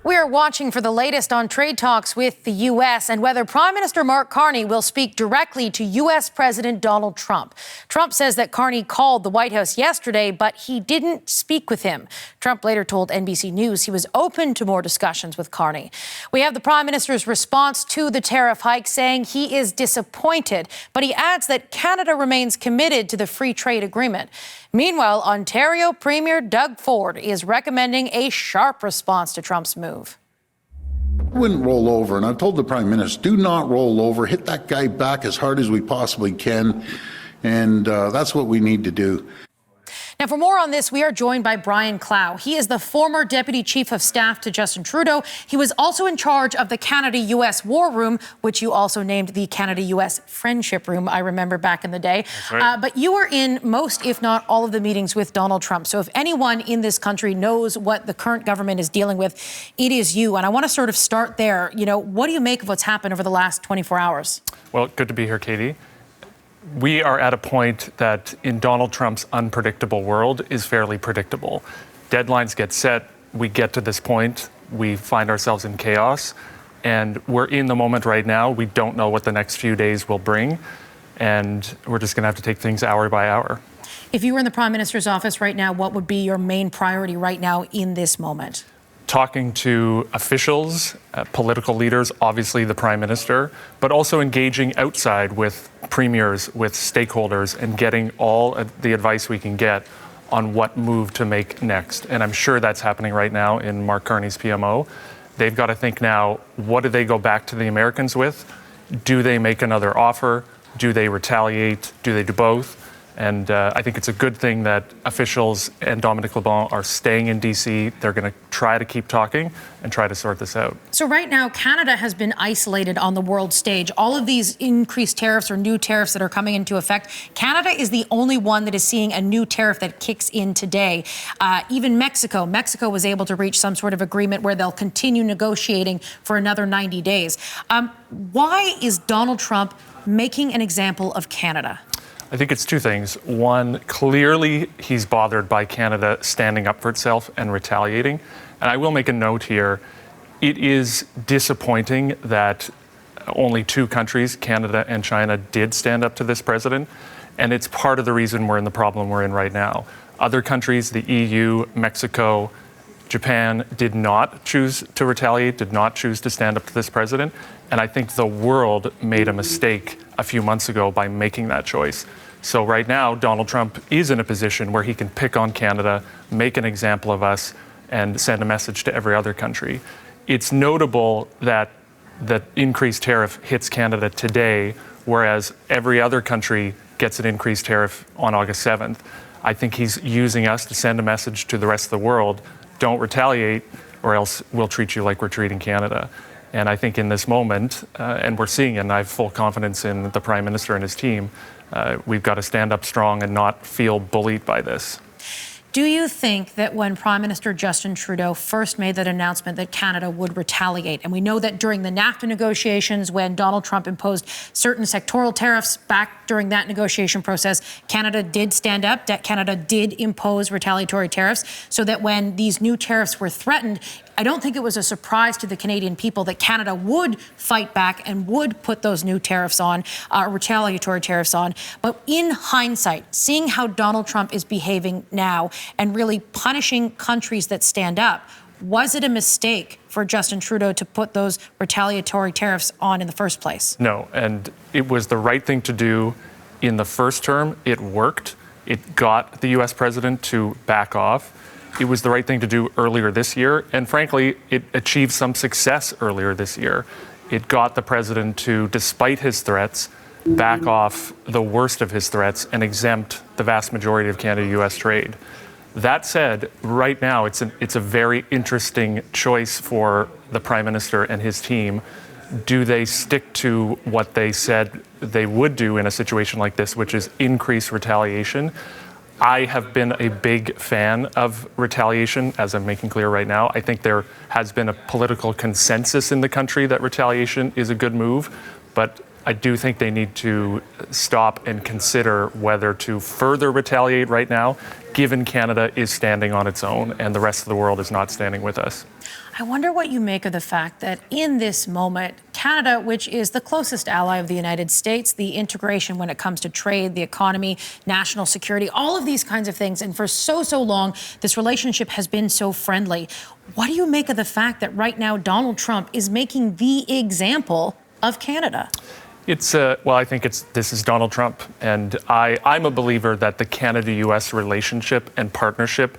We are watching for the latest on trade talks with the U.S. and whether Prime Minister Mark Carney will speak directly to U.S. President Donald Trump. Trump says that Carney called the White House yesterday, but he didn't speak with him. Trump later told NBC News he was open to more discussions with Carney. We have the Prime Minister's response to the tariff hike, saying he is disappointed, but he adds that Canada remains committed to the free trade agreement. Meanwhile, Ontario Premier Doug Ford is recommending a sharp response to Trump's move. I wouldn't roll over, and I've told the Prime Minister, do not roll over, hit that guy back as hard as we possibly can, and that's what we need to do. Now, for more on this, we are joined by Brian Clow. He is the former Deputy Chief of Staff to Justin Trudeau. He was also in charge of the Canada-U.S. War Room, which you also named the Canada-U.S. Friendship Room, I remember back in the day. That's right. But you were in most, if not all, of the meetings with Donald Trump. So if anyone in this country knows what the current government is dealing with, it is you. And I want to sort of start there. You know, what do you make of what's happened over the last 24 hours? Well, good to be here, Katie. We are at a point that in Donald Trump's unpredictable world is fairly predictable. Deadlines get set, we get to this point, we find ourselves in chaos, and we're in the moment right now. We don't know what the next few days will bring, and we're just gonna have to take things hour by hour. If you were in the Prime Minister's office right now, what would be your main priority right now in this moment? Talking to officials, political leaders, obviously the Prime Minister, but also engaging outside with premiers, with stakeholders, and getting all the advice we can get on what move to make next. And I'm sure that's happening right now in Mark Carney's PMO. They've got to think now, what do they go back to the Americans with? Do they make another offer? Do they retaliate? Do they do both? And I think it's a good thing that officials and Dominic LeBon are staying in D.C. They're going to try to keep talking and try to sort this out. So right now, Canada has been isolated on the world stage. All of these increased tariffs or new tariffs that are coming into effect, Canada is the only one that is seeing a new tariff that kicks in today. Even Mexico was able to reach some sort of agreement where they'll continue negotiating for another 90 days. Why is Donald Trump making an example of Canada? I think it's two things. One, clearly he's bothered by Canada standing up for itself and retaliating. And I will make a note here. It is disappointing that only two countries, Canada and China, did stand up to this president. And it's part of the reason we're in the problem we're in right now. Other countries, the EU, Mexico, Japan, did not choose to retaliate, did not choose to stand up to this president. And I think the world made a mistake a few months ago by making that choice. So right now, Donald Trump is in a position where he can pick on Canada, make an example of us, and send a message to every other country. It's notable that the increased tariff hits Canada today, whereas every other country gets an increased tariff on August 7th. I think he's using us to send a message to the rest of the world. Don't retaliate, or else we'll treat you like we're treating Canada. And I think in this moment, and we're seeing it, and I have full confidence in the Prime Minister and his team, we've got to stand up strong and not feel bullied by this. Do you think that when Prime Minister Justin Trudeau first made that announcement that Canada would retaliate, and we know that during the NAFTA negotiations, when Donald Trump imposed certain sectoral tariffs back during that negotiation process, Canada did stand up, that Canada did impose retaliatory tariffs, so that when these new tariffs were threatened, I don't think it was a surprise to the Canadian people that Canada would fight back and would put those new tariffs on, retaliatory tariffs on. But in hindsight, seeing how Donald Trump is behaving now and really punishing countries that stand up, was it a mistake for Justin Trudeau to put those retaliatory tariffs on in the first place? No, and it was the right thing to do in the first term. It worked. It got the U.S. president to back off. It was the right thing to do earlier this year, and frankly, it achieved some success earlier this year. It got the president to, despite his threats, back off the worst of his threats and exempt the vast majority of Canada-U.S. trade. That said, right now, it's a very interesting choice for the Prime Minister and his team. Do they stick to what they said they would do in a situation like this, which is increase retaliation? I have been a big fan of retaliation, as I'm making clear right now. I think there has been a political consensus in the country that retaliation is a good move, but I do think they need to stop and consider whether to further retaliate right now, given Canada is standing on its own and the rest of the world is not standing with us. I wonder what you make of the fact that in this moment, Canada, which is the closest ally of the United States, the integration when it comes to trade, the economy, national security, all of these kinds of things, and for so long, this relationship has been so friendly. What do you make of the fact that right now Donald Trump is making the example of Canada? I think this is Donald Trump, and I'm a believer that the Canada-U.S. relationship and partnership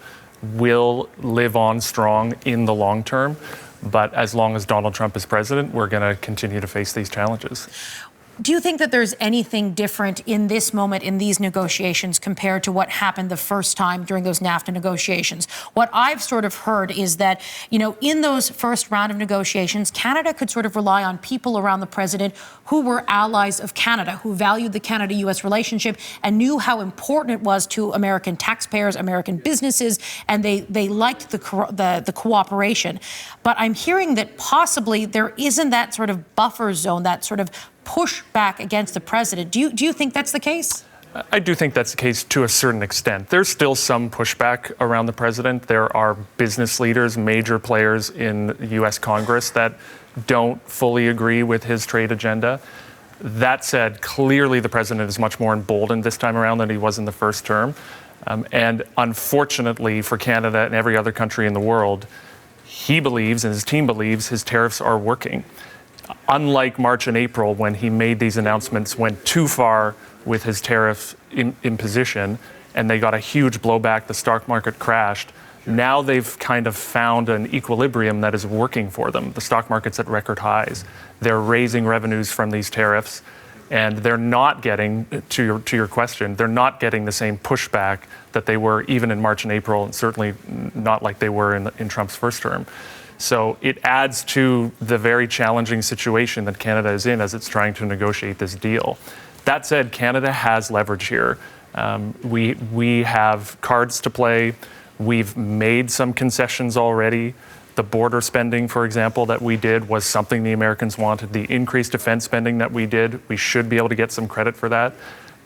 will live on strong in the long term. But as long as Donald Trump is president, we're going to continue to face these challenges. Do you think that there's anything different in this moment in these negotiations compared to what happened the first time during those NAFTA negotiations? What I've sort of heard is that, in those first round of negotiations, Canada could sort of rely on people around the president who were allies of Canada, who valued the Canada-U.S. relationship and knew how important it was to American taxpayers, American businesses, and they liked the cooperation. But I'm hearing that possibly there isn't that sort of buffer zone, that sort of push back against the president. Do you think that's the case? I do think that's the case to a certain extent. There's still some pushback around the president. There are business leaders, major players in the U.S. Congress that don't fully agree with his trade agenda. That said, clearly the president is much more emboldened this time around than he was in the first term. And unfortunately for Canada and every other country in the world, he believes and his team believes his tariffs are working. Unlike March and April, when he made these announcements, went too far with his tariff imposition, and they got a huge blowback, the stock market crashed. Now they've kind of found an equilibrium that is working for them. The stock market's at record highs. They're raising revenues from these tariffs, and they're not getting, to your question, they're not getting the same pushback that they were even in March and April, and certainly not like they were in Trump's first term. So it adds to the very challenging situation that Canada is in as it's trying to negotiate this deal. That said, Canada has leverage here. We have cards to play. We've made some concessions already. The border spending, for example, that we did was something the Americans wanted. The increased defense spending that we did, we should be able to get some credit for that.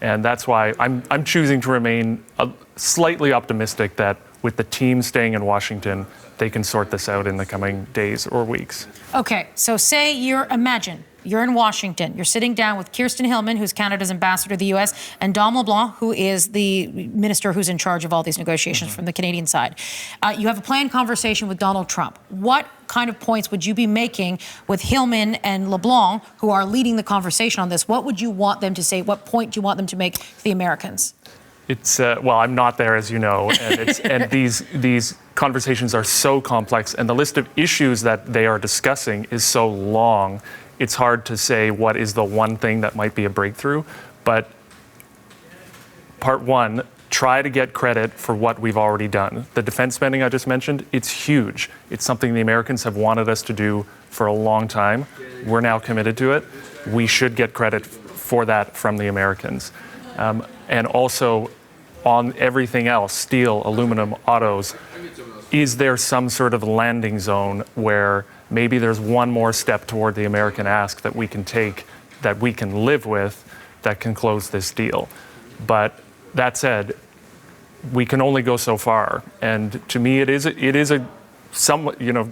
And that's why I'm choosing to remain slightly optimistic that with the team staying in Washington, they can sort this out in the coming days or weeks. Okay, so say imagine you're in Washington. You're sitting down with Kirsten Hillman, who's Canada's ambassador to the U.S., and Dom LeBlanc, who is the minister who's in charge of all these negotiations from the Canadian side. You have a planned conversation with Donald Trump. What kind of points would you be making with Hillman and LeBlanc, who are leading the conversation on this? What would you want them to say? What point do you want them to make to the Americans? I'm not there, as you know, and these conversations are so complex, and the list of issues that they are discussing is so long. It's hard to say what is the one thing that might be a breakthrough. But part one, try to get credit for what we've already done. The defense spending I just mentioned, it's huge. It's something the Americans have wanted us to do for a long time. We're now committed to it. We should get credit for that from the Americans. And also, on everything else, steel, aluminum, autos, is there some sort of landing zone where maybe there's one more step toward the American ask that we can take, that we can live with, that can close this deal? But that said, we can only go so far. And to me, it is the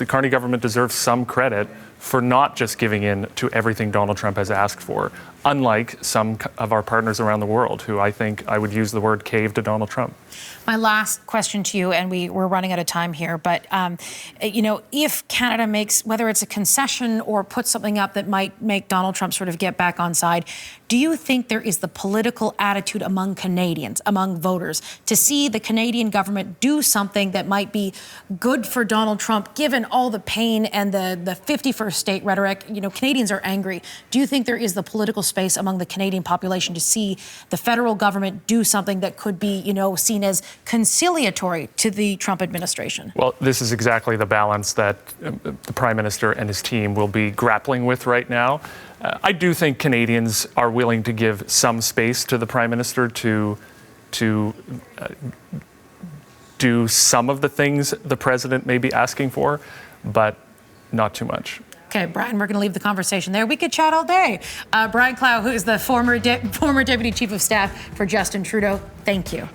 Carney government deserves some credit for not just giving in to everything Donald Trump has asked for, unlike some of our partners around the world who I think I would use the word cave to Donald Trump. My last question to you, and we're running out of time here, but if Canada makes, whether it's a concession or puts something up that might make Donald Trump sort of get back on side, do you think there is the political attitude among Canadians, among voters, to see the Canadian government do something that might be good for Donald Trump, given all the pain and the 51st state rhetoric? Canadians are angry. Do you think there is the political space among the Canadian population to see the federal government do something that could be, seen as conciliatory to the Trump administration? Well, this is exactly the balance that the Prime Minister and his team will be grappling with right now. I do think Canadians are willing to give some space to the Prime Minister to do some of the things the President may be asking for, but not too much. Okay. Okay, Brian, we're going to leave the conversation there. We could chat all day. Brian Clow, who is the former Deputy Chief of Staff for Justin Trudeau, thank you.